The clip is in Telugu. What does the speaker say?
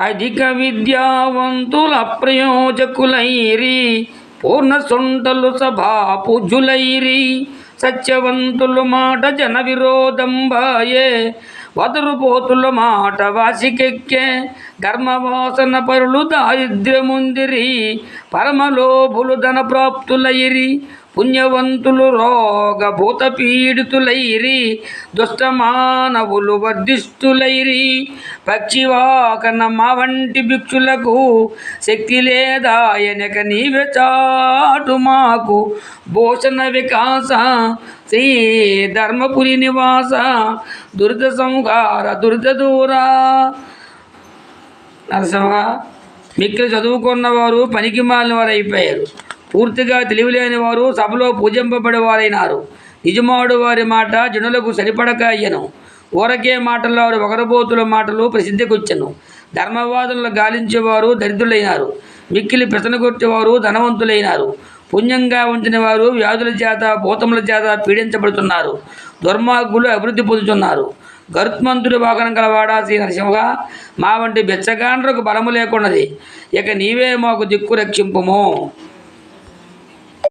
అధిక విద్యావంతుల ప్రయోజకులైరి పూర్ణ సొంటలు సభా పూజులైరి సత్యవంతులు మాట జన విరోధంబాయే వదరు పోతుల మాట వాసికెక్కే ధర్మవాసన పరులు దారిద్ర్యముందిరి పరమలోభులు ధన ప్రాప్తులైరి పుణ్యవంతులు రోగ భూత పీడితులైరి దుష్టమానవులు వర్ధిష్ఠులైరి పక్షివాకన మా వంటి భిక్షులకు శక్తి లేదాయనక నీవే చాటు మాకు భూషణ వికాస శ్రీ ధర్మపురి నివాస దురిత సంహార దురిత దూరా. నరసింహ, మిక్కిలి చదువుకున్నవారు పనికి మాలిన వారు అయిపోయారు. పూర్తిగా తెలివిలేని వారు సభలో పూజింపబడేవారైనారు. నిజమాడు వారి మాట జనులకు సరిపడక అయ్యను. ఊరకే మాటలారు ఒకరబోతుల మాటలు ప్రసిద్ధికొచ్చెను. ధర్మవాదులను గాలించేవారు దరిద్రులైనారు. మిక్కిలి పెసనగొట్టేవారు ధనవంతులైనారు. పుణ్యంగా ఉంచిన వారు వ్యాధుల చేత భూతముల చేత పీడించబడుతున్నారు. దుర్మార్గులు అభివృద్ధి పొందుతున్నారు. గరుత్మంతుడి వాహనం గలవాడా శ్రీ నరసింహ, మా వంటి బెచ్చగాండ్రకు బలము లేకున్నది. ఇక నీవే మాకు దిక్కు రక్షింపుము.